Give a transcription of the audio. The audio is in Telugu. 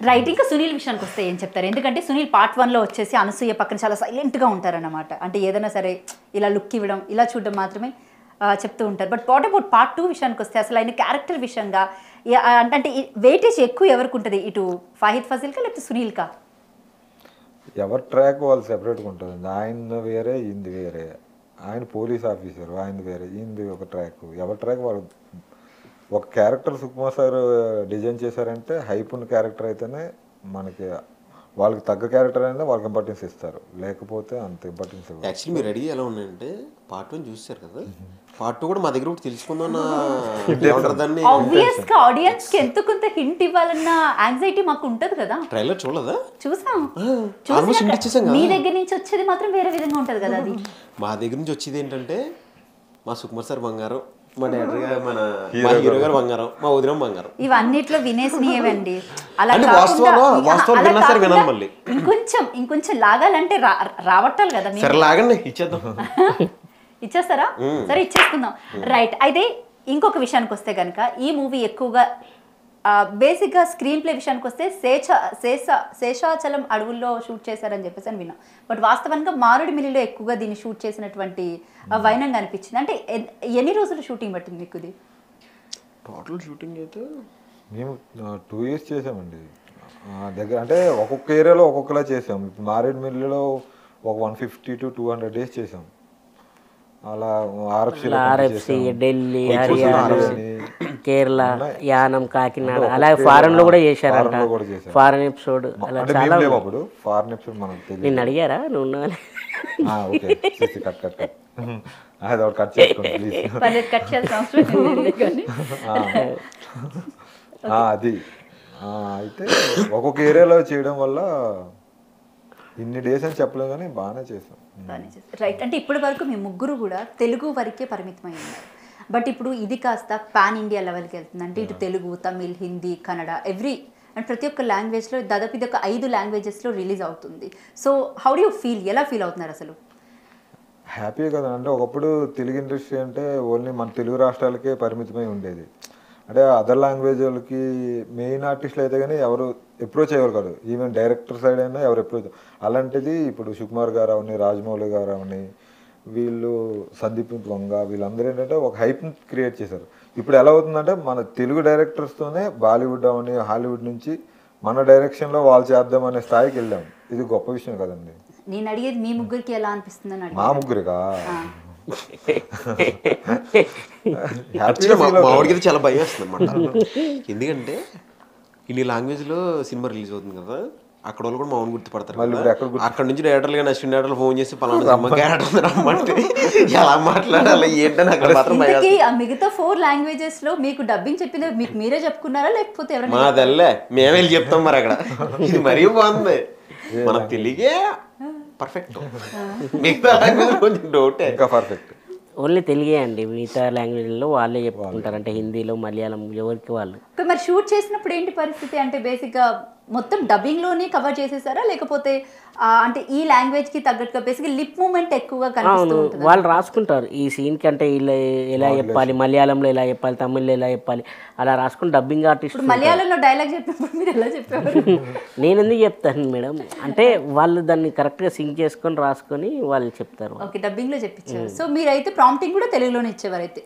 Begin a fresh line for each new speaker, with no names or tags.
రైట్. ఇంకా సునీల్ విషయానికి వస్తే ఏం చెప్తారు? ఎందుకంటే సునీల్ పార్ట్ 1లో వచ్చేసి అనసూయ పక్కన చాలా సైలెంట్గా ఉంటారన్నమాట. అంటే ఏదైనా సరే ఇలా లుక్ ఇవ్వడం, ఇలా చూడడం మాత్రమే చెప్తూ ఉంటారు. బట్ వాట్ అబౌట్ పార్ట్ 2 విషయానికి వస్తే అసలు ఆయన క్యారెక్టర్ విషయంగా అంటే వెయిటేజ్ ఎక్కువ ఎవరికి ఉంటుంది? ఇటు ఫాహిద్ ఫాజిల్కా లేకపోతే సునీల్కా?
ఎవరి ట్రాక్ వాళ్ళు సెపరేట్గా ఉంటుంది. ఆయన వేరే, ఈయనది వేరే. ఆయన పోలీస్ ఆఫీసర్, ఆయనది వేరే, ఈయనది ఒక ట్రాక్. ఎవరి ట్రాక్ వాళ్ళు. ఒక క్యారెక్టర్ సుకుమార్ సార్ డిజైన్ చేశారంటే హైప్ ఉన్న క్యారెక్టర్ అయితేనే మనకి వాళ్ళకి తగ్గ క్యారెక్టర్ అయినా వాళ్ళకి ఇంపార్టెన్స్ ఇస్తారు, లేకపోతే అంత ఇంపార్టెన్స్ ఇవ్వరు.
యాక్చువల్లీ మీరు రెడీ ఎలా ఉన్నాయంటే పార్ట్ 1 చూసారు కదా, పార్ట్ 2 కూడా మా దగ్గర ఒకటి తెలుసుకుందాం దాన్ని.
ఆబ్వియస్ గా ఆడియన్స్ కి ఎంత కొంత హింట్ ఇవ్వాలన్న యాంగ్జైటీ మాకు ఉంటది కదా.
ట్రైలర్ చూడలేదా?
చూసాం. మీ దగ్గర నుంచి వచ్చేది మాత్రం వేరే విధంగా ఉంటది కదా అది.
మా దగ్గర నుంచి వచ్చేది ఏంటంటే మా సుకుమార్ సార్ బంగారం, మా డైరెక్టర్ గారు, మన హీరో గారు బంగారం, మా వదిన బంగారం.
ఇవన్నిట్లో వినేసినవండి. అలా ఇంకొంచెం లాగాలంటే రావట్టాలి కదా.
సరే లాగండి, ఇచ్చేద్దాం.
ఇచ్చేస్తారా? సరే ఇచ్చేసుకుందాం. రైట్. అయితే ఇంకొక విషయానికి వస్తే కనుక ఈ మూవీ ఎక్కువగా బేసిక్గా స్క్రీన్ ప్లే విషయానికి వస్తే శేషాచలం అడవుల్లో షూట్ చేశారని చెప్పేసి అని విన్నాం. బట్ వాస్తవంగా మారేడుమిల్లిలో ఎక్కువగా దీన్ని షూట్ చేసినటువంటి వైనంగా అనిపించింది. అంటే ఎన్ని రోజులు షూటింగ్ పట్టింది మీకు ఇది?
టోటల్ షూటింగ్ అయితే
మేము 2 years చేసామండి దగ్గర. అంటే ఒక్కొక్క ఏరియాలో ఒక్కొక్కలా చేసాం. ఇప్పుడు మారేడుమిల్లిలో ఒక 150 to 200 days చేసాం. అలా
ఆర్ఎఫ్సి, ఢిల్లీ, హర్యానా, కేరళ, యానం, కాకినాడ, అలాగే ఫారెన్ లో కూడా చేశారంట. ఫారెన్ ఎపిసోడ్ అలా చాలా.
ఫారెన్ ఎపిసోడ్ మనకు తెలియదు.
నిన్ను అడిగారా నువ్వు?
అది అయితే ఒక్కొక్క ఏరియాలో చేయడం వల్ల ఇన్ని డేస్ అని చెప్పలేదు, కానీ బాగానే చేసాం.
రైట్. అంటే ఇప్పటి వరకు మీ ముగ్గురు కూడా తెలుగు వరకే పరిమితమై ఉన్నారు. బట్ ఇప్పుడు ఇది కాస్త పాన్ ఇండియా లెవెల్కి వెళ్తుంది. అంటే ఇటు తెలుగు, తమిళ్, హిందీ, కన్నడ, అండ్ ప్రతి ఒక్క లాంగ్వేజ్లో దాదాపు ఇది ఒక 5 languagesలో రిలీజ్ అవుతుంది. So how do you feel? ఎలా ఫీల్ అవుతున్నారు అసలు?
హ్యాపీ కదా. అంటే ఒకప్పుడు తెలుగు ఇండస్ట్రీ అంటే ఓన్లీ మన తెలుగు రాష్ట్రాలకే పరిమితమై ఉండేది. అంటే అదర్ లాంగ్వేజ్ వాళ్ళకి మెయిన్ ఆర్టిస్టులు అయితే కానీ ఎవరు అప్రోచ్ అయ్యేవారు కాదు. ఈవెన్ డైరెక్టర్ సైడ్ అయినా ఎవరు అప్రోచ్. అలాంటిది ఇప్పుడు సుకుమార్ గారు అవని, రాజమౌళి గారు అవని, వీళ్ళు సందీప్ వంగ, వీళ్ళందరూ ఏంటంటే ఒక హైప్ క్రియేట్ చేశారు. ఇప్పుడు ఎలా అవుతుందంటే మన తెలుగు డైరెక్టర్స్తోనే బాలీవుడ్ అవని, హాలీవుడ్ నుంచి మన డైరెక్షన్లో వాళ్ళు చేద్దామనే స్థాయికి వెళ్ళాం. ఇది గొప్ప విషయం కదండి.
నేను అడిగేది మీ ముగ్గురికి ఎలా అనిపిస్తుంది?
మా ముగ్గురికా?
మామిడికి చాలా భయం వేస్తుంది అన్నమాట. ఎందుకంటే ఇన్ని లాంగ్వేజ్లో సినిమా రిలీజ్ అవుతుంది కదా, అక్కడ వాళ్ళు కూడా మామూలు గుర్తుపడతారు. అక్కడ నుంచి డైరెక్టర్లు కానీ అసిస్టెంట్ డైరెక్టర్లు ఫోన్ చేసి పలానా క్యారెక్టర్ రమ్మంటే ఎలా మాట్లాడాలి ఏంటని అక్కడ మాత్రం
మిగతా 4 languagesలో మీకు డబ్బింగ్ చెప్పింది మీకు మీరే చెప్పుకున్నారా లేకపోతే ఎవరైనా?
మా తెల్లే మేమే వెళ్ళి చెప్తాం. మరి అక్కడ ఇది మరీ బాగుంది. మనకు తెలియగే పర్ఫెక్ట్, మిగతా లాంగ్వేజ్ కొంచెం డౌటే.
ఇంకా పర్ఫెక్ట్.
ఓన్లీ తెలుగే అండి, మిగతా లాంగ్వేజ్లో వాళ్ళే చెప్పుకుంటారు. అంటే హిందీలో, మలయాళం ఎవరికి వాళ్ళు.
మరి షూట్ చేసినప్పుడు ఏంటి పరిస్థితి? అంటే బేసిక్గా మొత్తం డబ్బింగ్లోనే కవర్ చేసేసారా లేకపోతే అంటే ఈ లాంగ్వేజ్కి తగ్గట్టుగా బేసిక్గా లిప్ మూమెంట్ ఎక్కువగా కనిపిస్తూ ఉంటుంది?
వాళ్ళు రాసుకుంటారు ఈ సీన్కి అంటే ఇలా ఎలా చెప్పాలి, మలయాళంలో ఎలా చెప్పాలి, తమిళ్లో ఎలా చెప్పాలి, అలా రాసుకుని డబ్బింగ్ ఆర్టిస్ట్.
మలయాళంలో డైలాగ్ చెప్పినప్పుడు మీరు ఎలా చెప్పారు?
నేను ఎందుకు చెప్తాను మేడం, అంటే వాళ్ళు దాన్ని కరెక్ట్గా సింక్ చేసుకొని రాసుకొని వాళ్ళు చెప్తారు.
ఓకే, డబ్బింగ్లో చెప్పించారు. సో మీరైతే ప్రాంప్టింగ్ కూడా తెలుగులోనే ఇచ్చేవారు అయితే?